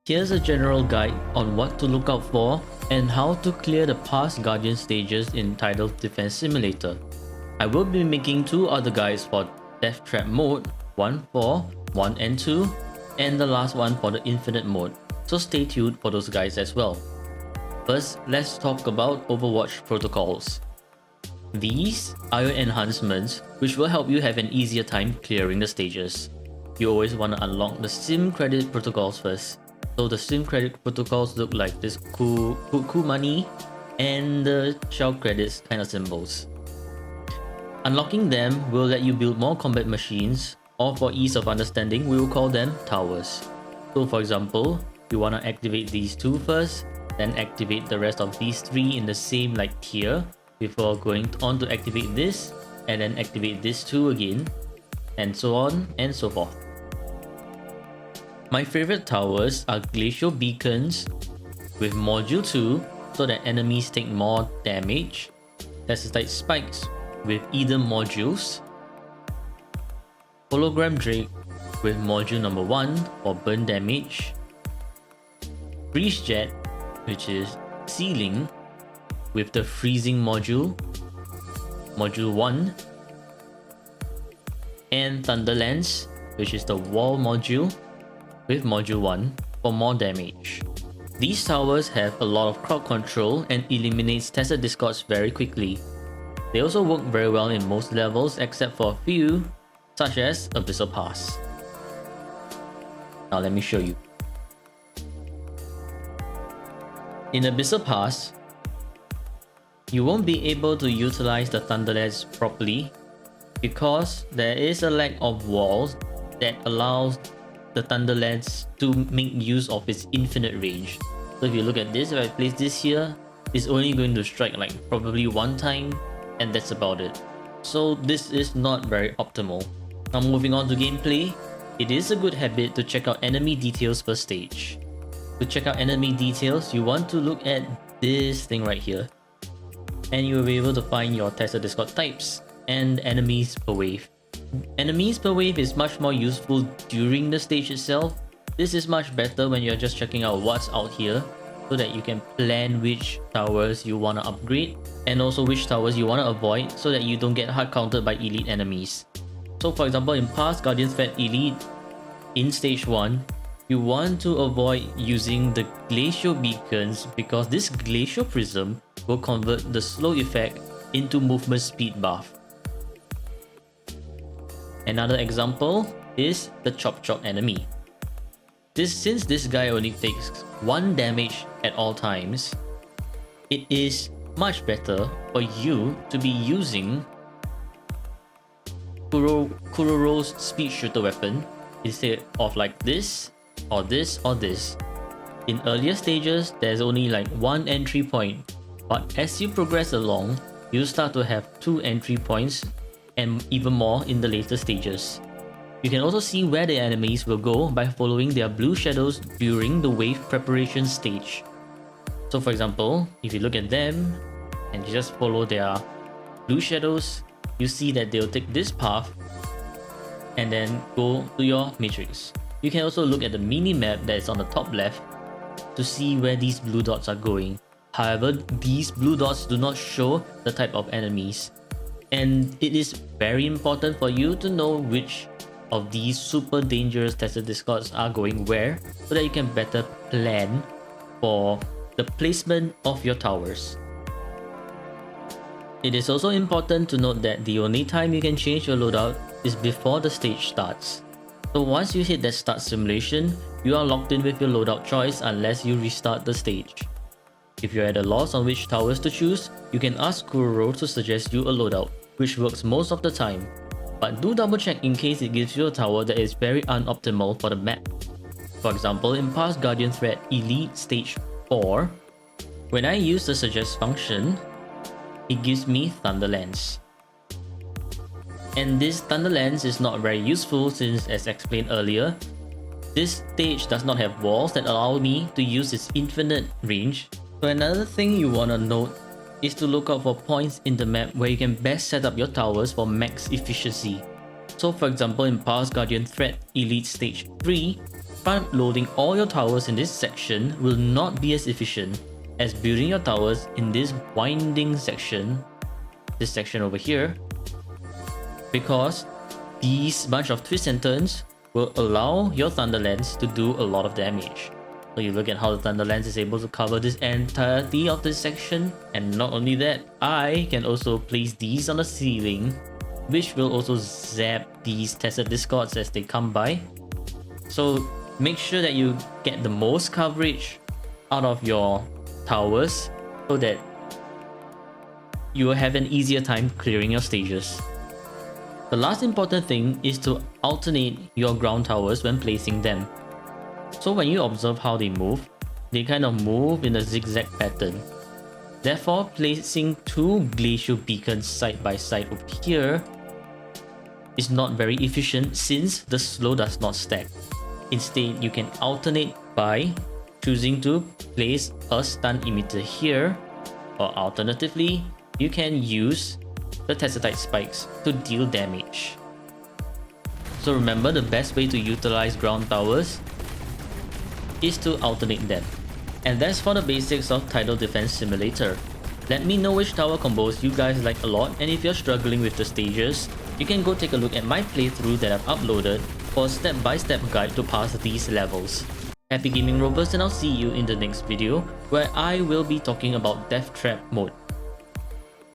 Here's a general guide on what to look out for and how to clear the past Guardian stages in Tidal Defense Simulator. I will be making two other guides for Death Trap mode, one for 1 and 2, and the last one for the Infinite mode, so stay tuned for those guides as well. First, let's talk about Overwatch protocols. These are your enhancements which will help you have an easier time clearing the stages. You always want to unlock the sim credit protocols first. So the sim credit protocols look like this cool money and the shell credits kind of symbols. Unlocking them will let you build more combat machines, or for ease of understanding, we will call them towers. So for example, you want to activate these two first, then activate the rest of these three in the same tier before going on to activate this, and then activate this two again, and so on and so forth. My favorite towers are glacial beacons with module 2 so that enemies take more damage, Tessitite spikes with either modules, hologram drake with module number 1 for burn damage, breeze jet which is ceiling with the freezing module, module 1, and thunderlance which is the wall module with module 1 for more damage. These towers have a lot of crowd control and eliminates Tesser discords very quickly. They also work very well in most levels except for a few, such as Abyssal Pass. Now let me show you. In Abyssal Pass, you won't be able to utilize the Thunderlance properly because there is a lack of walls that allows the Thunderlance to make use of its infinite range. So if you look at this, if I place this here, it's only going to strike probably one time, and that's about it. So this is not very optimal. Now moving on to gameplay, it is a good habit to check out enemy details per stage. To check out enemy details, you want to look at this thing right here, and you will be able to find your Tesser Discord types and enemies per wave. Enemies per wave is much more useful during the stage itself. This is much better when you're just checking out what's out here so that you can plan which towers you want to upgrade and also which towers you want to avoid so that you don't get hard countered by elite enemies. So for example, in past Guardian Threat Elite in stage 1, you want to avoid using the glacial beacons because this glacial prism will convert the slow effect into movement speed buff. Another example is the Chop Chop enemy. Since this guy only takes 1 damage at all times, it is much better for you to be using Kuroro's speed shooter weapon instead of this or this or this. In earlier stages, there's only one entry point, but as you progress along, you start to have 2 entry points and even more in the later stages. You can also see where the enemies will go by following their blue shadows during the wave preparation stage. So for example, if you look at them and you just follow their blue shadows, you see that they'll take this path and then go to your matrix. You can also look at the mini map that is on the top left to see where these blue dots are going. However, these blue dots do not show the type of enemies. And it is very important for you to know which of these super dangerous Tesser discords are going where so that you can better plan for the placement of your towers. It is also important to note that the only time you can change your loadout is before the stage starts. So once you hit that start simulation, you are locked in with your loadout choice unless you restart the stage. If you're at a loss on which towers to choose, you can ask Kuroro to suggest you a loadout, which works most of the time. But do double check in case it gives you a tower that is very unoptimal for the map. For example, in past Guardian Threat Elite Stage 4, when I use the suggest function, it gives me Thunderlance. And this Thunderlance is not very useful since, as explained earlier, this stage does not have walls that allow me to use its infinite range. So another thing you want to note is to look out for points in the map where you can best set up your towers for max efficiency. So for example, in past Guardian Threat Elite Stage 3, front loading all your towers in this section will not be as efficient as building your towers in this winding section, this section over here, because these bunch of twists and turns will allow your Thunderlands to do a lot of damage. So you look at how the Thunderlands is able to cover this entirety of this section, and not only that, I can also place these on the ceiling, which will also zap these Tested Discords as they come by. So make sure that you get the most coverage out of your towers so that you will have an easier time clearing your stages. The last important thing is to alternate your ground towers when placing them. So when you observe how they kind of move in a zigzag pattern. Therefore, placing two glacial beacons side by side over here is not very efficient since the slow does not stack. Instead, you can alternate by choosing to place a stun emitter here, or alternatively, you can use the Tessitite spikes to deal damage. So remember, the best way to utilize ground towers is to alternate them. And that's for the basics of Tidal Defense Simulator. Let me know which tower combos you guys like a lot, and if you're struggling with the stages, you can go take a look at my playthrough that I've uploaded for a step-by-step guide to pass these levels. Happy gaming, Rovers, and I'll see you in the next video where I will be talking about Death Trap mode.